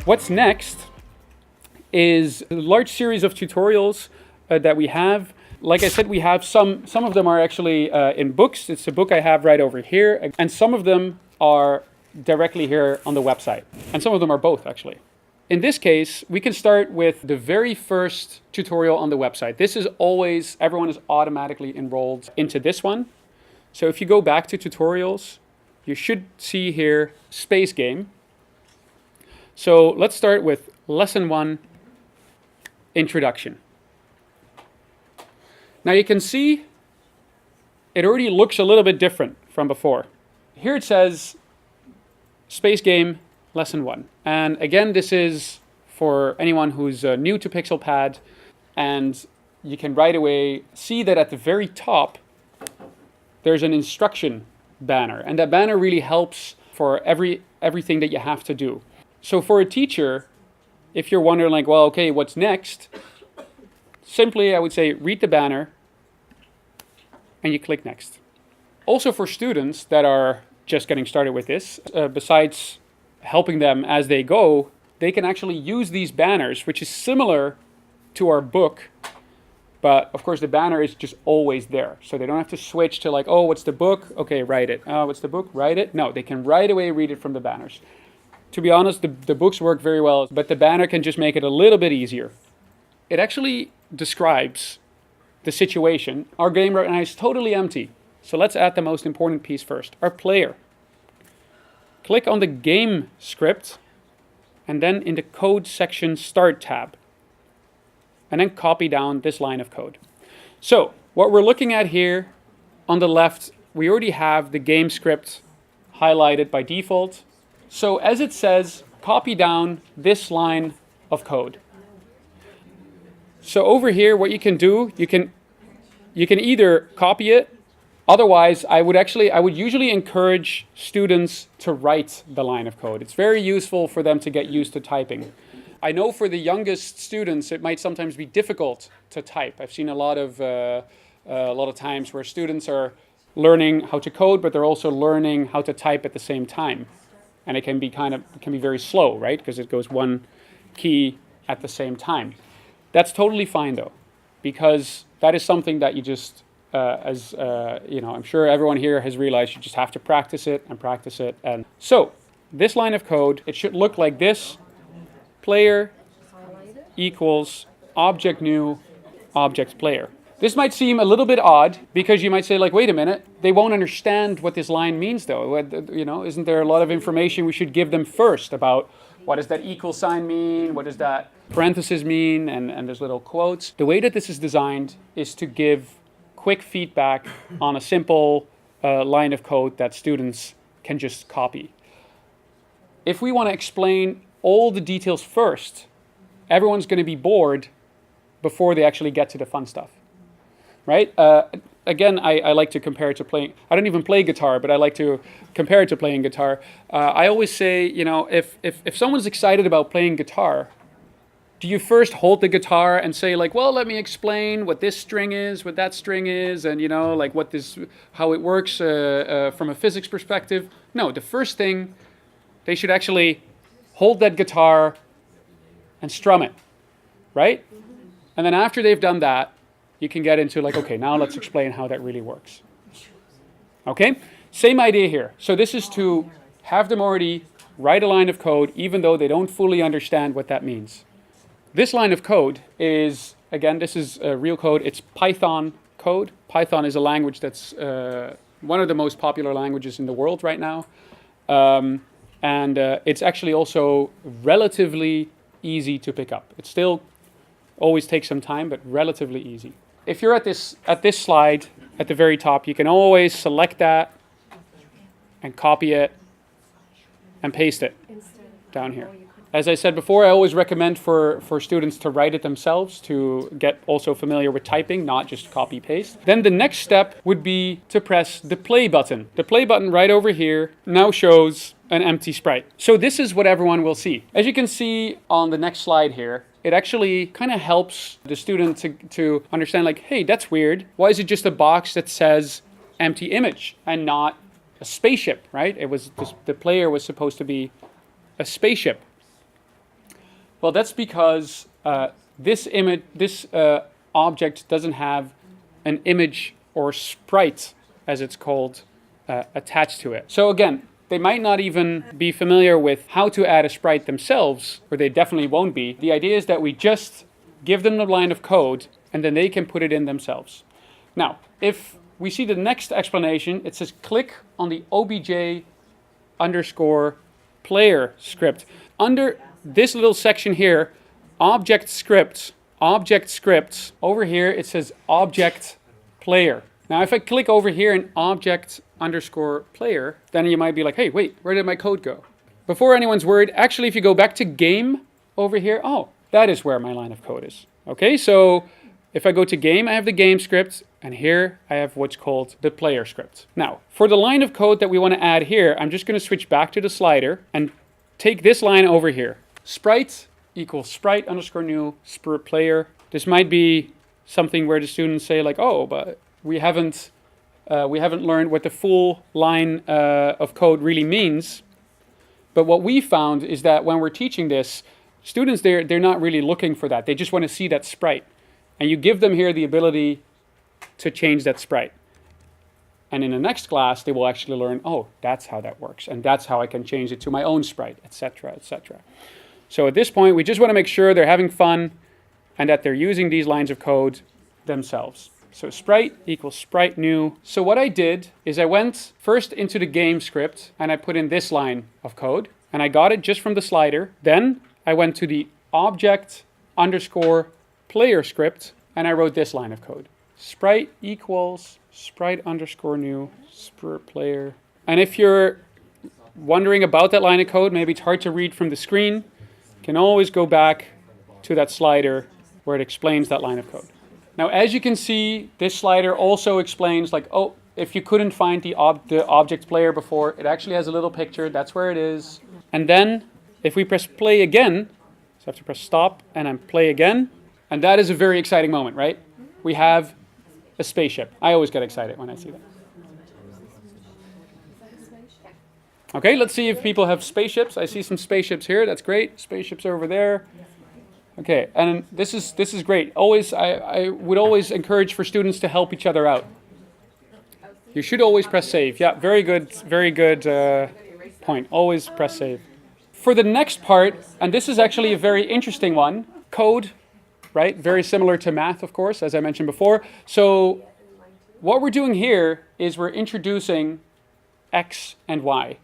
What's next is a large series of tutorials that we have. Like I said, we have some of them are actually in books. It's a book I have right over here. And some of them are directly here on the website. And some of them are both, actually. In this case, we can start with the very first tutorial on the website. This is always, everyone is automatically enrolled into this one. So if you go back to tutorials, you should see here Space Game. So let's start with Lesson 1, Introduction. Now you can see it already looks a little bit different from before. Here it says Space Game Lesson 1. And again, this is for anyone who's new to PixelPAD, and you can right away see that at the very top there's an instruction banner, and that banner really helps for everything that you have to do. So for a teacher, if you're wondering like, well, okay, what's next? Simply, I would say read the banner and you click next. Also for students that are just getting started with this, besides helping them as they go, they can actually use these banners, which is similar to our book, but of course the banner is just always there. So they don't have to switch to like, oh, what's the book? Okay, write it. Oh, what's the book? Write it. No, they can right away read it from the banners. To be honest, the books work very well, but the banner can just make it a little bit easier. It actually describes the situation. Our game right now is totally empty. So let's add the most important piece first, our player. Click on the game script and then in the code section start tab. And then copy down this line of code. So what we're looking at here on the left, we already have the game script highlighted by default. So as it says, copy down this line of code. So over here, what you can do, you can either copy it. Otherwise, I would usually encourage students to write the line of code. It's very useful for them to get used to typing. I know for the youngest students, it might sometimes be difficult to type. I've seen a lot of times where students are learning how to code, but they're also learning how to type at the same time. And it can be very slow, right? Because it goes one key at the same time. That's totally fine though, because that is something that you just, I'm sure everyone here has realized you just have to practice it and practice it. And so this line of code, it should look like this: player equals object new, object player. This might seem a little bit odd because you might say like, wait a minute, they won't understand what this line means though. Isn't there a lot of information we should give them first about what does that equal sign mean? What does that parenthesis mean? And there's little quotes. The way that this is designed is to give quick feedback on a simple line of code that students can just copy. If we want to explain all the details first, everyone's going to be bored before they actually get to the fun stuff, right? Again, I like to compare it to playing. I don't even play guitar, but I like to compare it to playing guitar. I always say, if someone's excited about playing guitar, do you first hold the guitar and say like, well, let me explain what this string is, what that string is, and like how it works from a physics perspective? No, the first thing, they should actually hold that guitar and strum it, right? And then after they've done that, you can get into like, okay, now let's explain how that really works. Okay, same idea here. So this is to have them already write a line of code, even though they don't fully understand what that means. This line of code is, again, this is real code. It's Python code. Python is a language that's one of the most popular languages in the world right now. And it's actually also relatively easy to pick up. It still always takes some time, but relatively easy. If you're at this slide at the very top, you can always select that and copy it and paste it down here. As I said before, I always recommend for students to write it themselves to get also familiar with typing, not just copy paste. Then the next step would be to press the play button. The play button right over here now shows an empty sprite. So this is what everyone will see. As you can see on the next slide here, it actually kind of helps the student to understand like, hey, that's weird. Why is it just a box that says empty image and not a spaceship, right? It was the player was supposed to be a spaceship. Well, that's because this object doesn't have an image or sprite, as it's called, attached to it. So again, they might not even be familiar with how to add a sprite themselves, or they definitely won't be. The idea is that we just give them the line of code, and then they can put it in themselves. Now, if we see the next explanation, it says click on the obj underscore player script. Under this little section here, object scripts, over here it says object player. Now if I click over here in object underscore player, then you might be like, hey, wait, where did my code go? Before anyone's worried, actually if you go back to game over here, oh, that is where my line of code is. Okay, so if I go to game, I have the game script, and here I have what's called the player script. Now, for the line of code that we want to add here, I'm just going to switch back to the slider and take this line over here. Sprite equals sprite underscore new sprite player. This might be something where the students say like, oh, but we haven't learned what the full line of code really means. But what we found is that when we're teaching this, students, they're not really looking for that. They just want to see that sprite. And you give them here the ability to change that sprite. And in the next class, they will actually learn, oh, that's how that works. And that's how I can change it to my own sprite, etc., etc. So at this point, we just want to make sure they're having fun and that they're using these lines of code themselves. So sprite equals sprite new. So what I did is I went first into the game script and I put in this line of code. And I got it just from the slider. Then I went to the object underscore player script and I wrote this line of code. Sprite equals sprite underscore new sprite player. And if you're wondering about that line of code, maybe it's hard to read from the screen, you can always go back to that slider where it explains that line of code. Now, as you can see, this slider also explains like, oh, if you couldn't find the object player before, it actually has a little picture. That's where it is. And then if we press play again, so I have to press stop and then play again. And that is a very exciting moment, right? We have a spaceship. I always get excited when I see that. Okay, let's see if people have spaceships. I see some spaceships here. That's great. Spaceships over there. Okay, and this is great. Always, I would always encourage for students to help each other out. You should always press save. Yeah, very good point. Always press save. For the next part, and this is actually a very interesting one, code, right? Very similar to math, of course, as I mentioned before. So what we're doing here is we're introducing X and Y.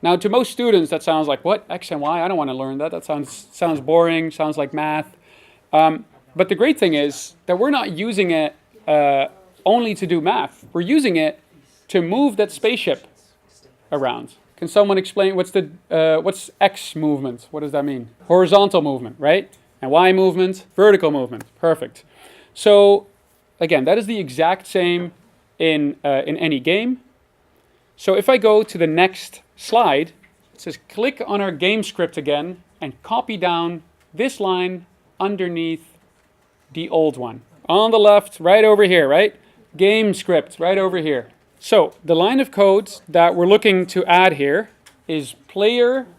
Now, to most students, that sounds like, what? X and Y? I don't want to learn that. That sounds boring, sounds like math. But the great thing is that we're not using it only to do math. We're using it to move that spaceship around. Can someone explain what's X movement? What does that mean? Horizontal movement, right? And Y movement? Vertical movement. Perfect. So, again, that is the exact same in any game. So if I go to the next slide, it says click on our game script again and copy down this line underneath the old one. On the left, right over here, right? Game script, right over here. So the line of code that we're looking to add here is player.x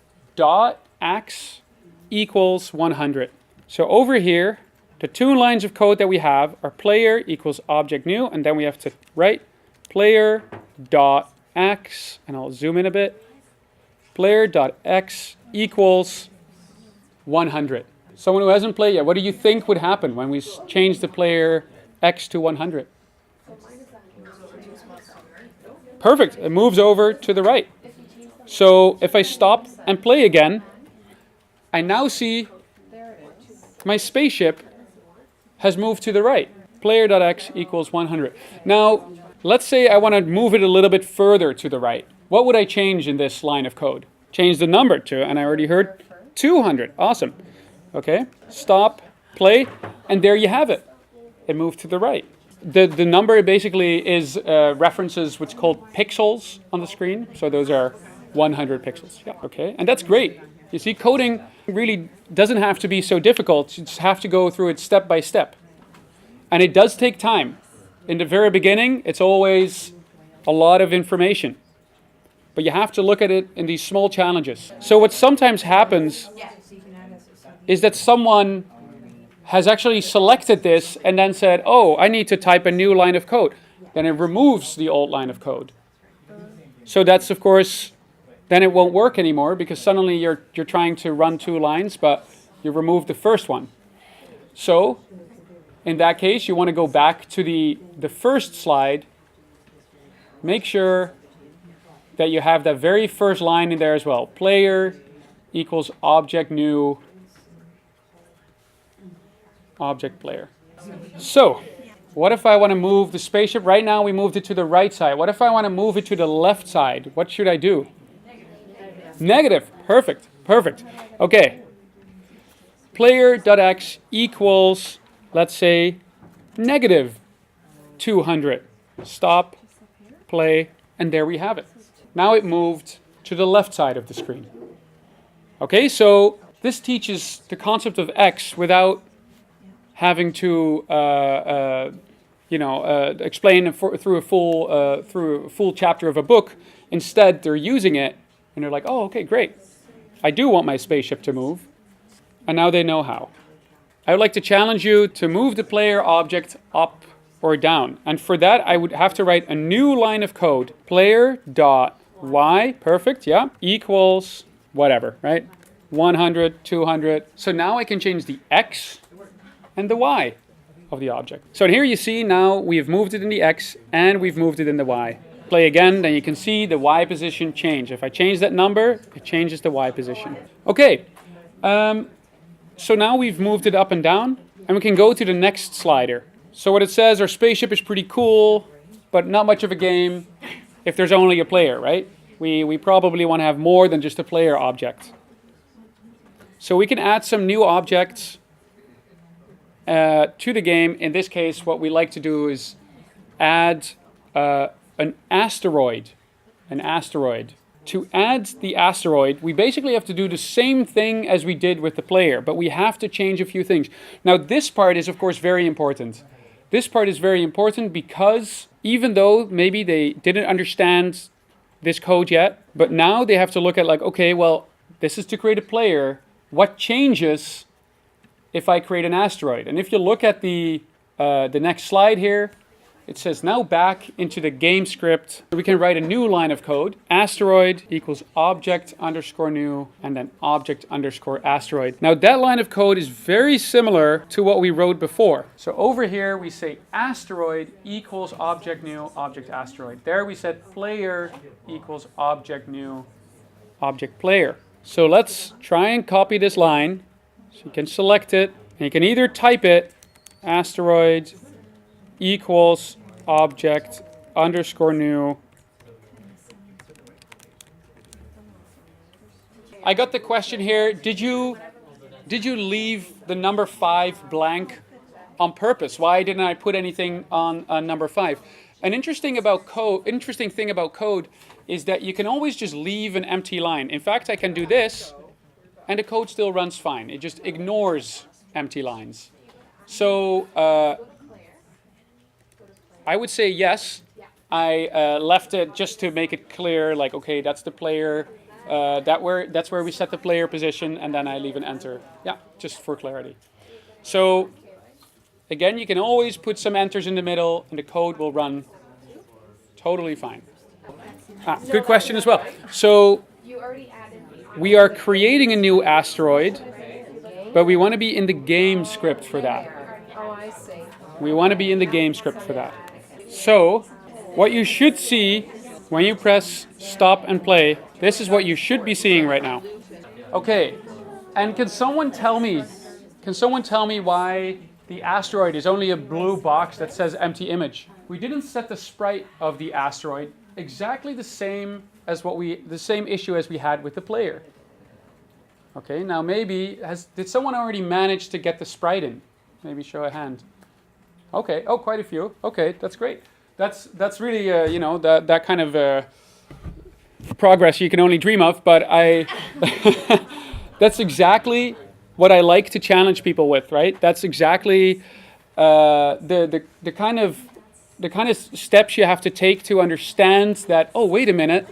equals 100. So over here, the two lines of code that we have are player equals object new, and then we have to write player.x, and I'll zoom in a bit, player.x equals 100. Someone who hasn't played yet, what do you think would happen when we change the player x to 100? Perfect, it moves over to the right. So if I stop and play again, I now see my spaceship has moved to the right. Player.x equals 100. Now, let's say I want to move it a little bit further to the right. What would I change in this line of code? Change the number to, and I already heard 200. Awesome. Okay, stop, play, and there you have it. It moved to the right. The number basically is references what's called pixels on the screen. So those are 100 pixels. Yeah, okay, and that's great. You see, coding really doesn't have to be so difficult. You just have to go through it step by step. And it does take time. In the very beginning, it's always a lot of information. But you have to look at it in these small challenges. So what sometimes happens is that someone has actually selected this and then said, oh, I need to type a new line of code. Then it removes the old line of code. So that's, of course, then it won't work anymore because suddenly you're trying to run 2 lines, but you removed the first one. So in that case, you want to go back to the first slide. Make sure that you have that very first line in there as well. Player equals object new object player. So what if I want to move the spaceship? Right now we moved it to the right side. What if I want to move it to the left side? What should I do? Negative. Perfect. Perfect. Okay. Player.x equals, let's say, negative 200. Stop, play, and there we have it. Now it moved to the left side of the screen. Okay, so this teaches the concept of x without having to explain through a full chapter of a book. Instead, they're using it, and they're like, oh, okay, great. I do want my spaceship to move, and now they know how. I would like to challenge you to move the player object up or down, and for that, I would have to write a new line of code. Player.y, perfect, yeah, equals whatever, right? 100, 200. So now I can change the x and the y of the object. So here you see now we have moved it in the x and we've moved it in the y. Play again, then you can see the y position change. If I change that number, it changes the y position. Okay, so now we've moved it up and down, and we can go to the next slider. So what it says, our spaceship is pretty cool, but not much of a game if there's only a player, right? We probably want to have more than just a player object. So we can add some new objects to the game. In this case, what we like to do is add an asteroid. To add the asteroid, we basically have to do the same thing as we did with the player, but we have to change a few things. Now, this part is, of course, very important. This part is very important because even though maybe they didn't understand this code yet, but now they have to look at like, okay, well, this is to create a player. What changes if I create an asteroid? And if you look at the next slide here, it says now back into the game script. We can write a new line of code. Asteroid equals object underscore new and then object underscore asteroid. Now that line of code is very similar to what we wrote before. So over here we say asteroid equals object new object asteroid. There we said player equals object new object player. So let's try and copy this line. So you can select it, and you can either type it, asteroid equals object underscore new. I got the question here, did you leave the number 5 blank on purpose? Why didn't I put anything on number 5? An interesting thing about code is that you can always just leave an empty line. In fact, I can do this, and the code still runs fine. It just ignores empty lines. So I would say yes. I left it just to make it clear, like, okay, that's the player. That's where we set the player position, and then I leave an enter. Yeah, just for clarity. So again, you can always put some enters in the middle, and the code will run totally fine. Good question as well. So we are creating a new asteroid, but we want to be in the game script for that. Oh, I see. We want to be in the game script for that. So what you should see when you press stop and play, this is what you should be seeing right now. Okay, and can someone tell me why the asteroid is only a blue box that says empty image? We didn't set the sprite of the asteroid exactly the same as the same issue as we had with the player. Okay, now maybe did someone already manage to get the sprite in? Maybe show a hand. Okay, oh, quite a few. Okay, that's great. That's really that kind of progress you can only dream of. But that's exactly what I like to challenge people with, right? That's exactly the kind of steps you have to take to understand that. Oh, wait a minute,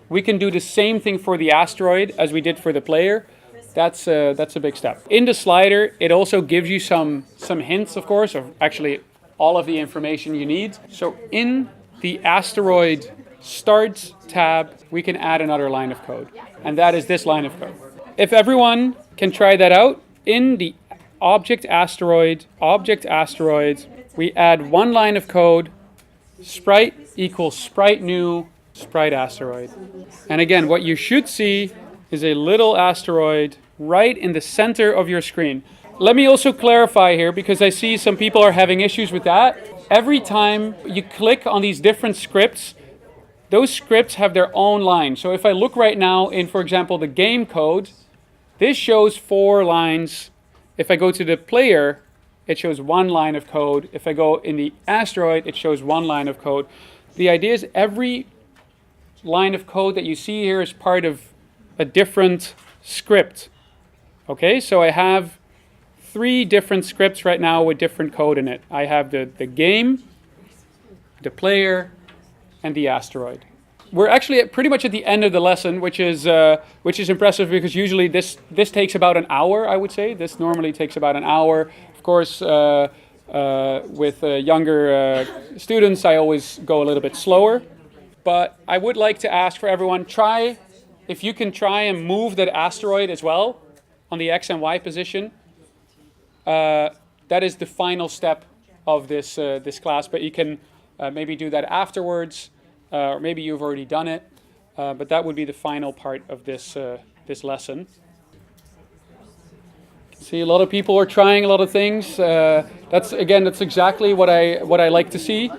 we can do the same thing for the asteroid as we did for the player, That's a big step. In the slider, it also gives you some hints, of course, of actually all of the information you need. So in the asteroid start tab, we can add another line of code, and that is this line of code. If everyone can try that out, in the object asteroid, we add one line of code, sprite equals sprite new, sprite asteroid. And again, what you should see is a little asteroid right in the center of your screen. Let me also clarify here, because I see some people are having issues with that. Every time you click on these different scripts, those scripts have their own line. So if I look right now in, for example, the game code, this shows 4 lines. If I go to the player, it shows 1 line of code. If I go in the asteroid, it shows 1 line of code. The idea is every line of code that you see here is part of a different script. Okay, so I have 3 different scripts right now with different code in it. I have the game, the player, and the asteroid. We're actually pretty much at the end of the lesson, which is impressive, because usually this takes about an hour, I would say. This normally takes about an hour. Of course, with younger students, I always go a little bit slower. But I would like to ask for everyone, if you can try and move that asteroid as well on the X and Y position. That is the final step of this class, but you can maybe do that afterwards, or maybe you've already done it, but that would be the final part of this lesson. See, a lot of people are trying a lot of things. That's exactly what I like to see.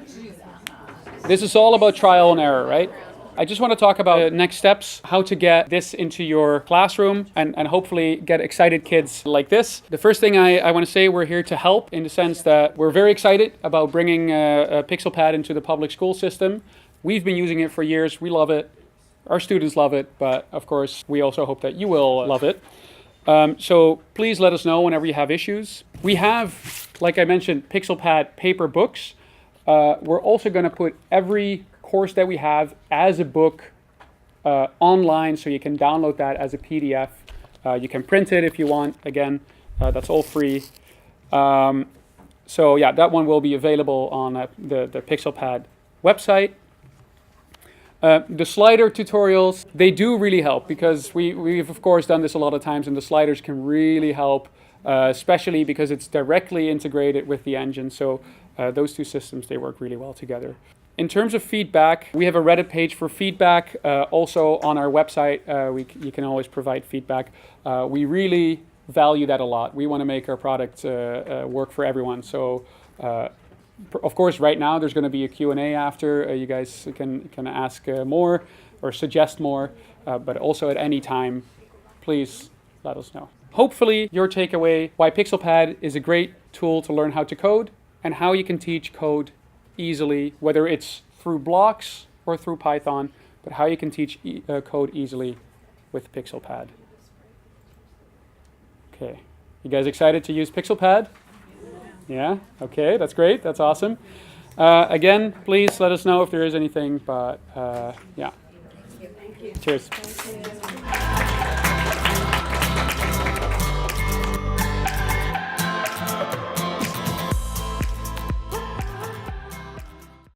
This is all about trial and error, right? I just want to talk about next steps, how to get this into your classroom and hopefully get excited kids like this. The first thing I want to say, we're here to help, in the sense that we're very excited about bringing PixelPAD into the public school system. We've been using it for years. We love it. Our students love it. But of course, we also hope that you will love it. So please let us know whenever you have issues. We have, like I mentioned, PixelPAD paper books. We're also going to put every course that we have as a book online, so you can download that as a PDF. You can print it if you want. Again, that's all free. So yeah, that one will be available on the PixelPAD website. The slider tutorials, they do really help, because we've of course done this a lot of times, and the sliders can really help, especially because it's directly integrated with the engine. So those two systems, they work really well together. In terms of feedback, we have a Reddit page for feedback. Also on our website, you can always provide feedback. We really value that a lot. We want to make our product work for everyone. So of course, right now there's going to be a Q&A after. You guys can ask more or suggest more, but also at any time, please let us know. Hopefully your takeaway, why PixelPAD is a great tool to learn how to code, and how you can teach code easily, whether it's through blocks or through Python, but how you can teach code easily with PixelPAD. Okay, you guys excited to use PixelPAD? Yeah, okay, that's great, that's awesome. Again, please let us know if there is anything, but yeah. Thank you. Cheers. Thank you.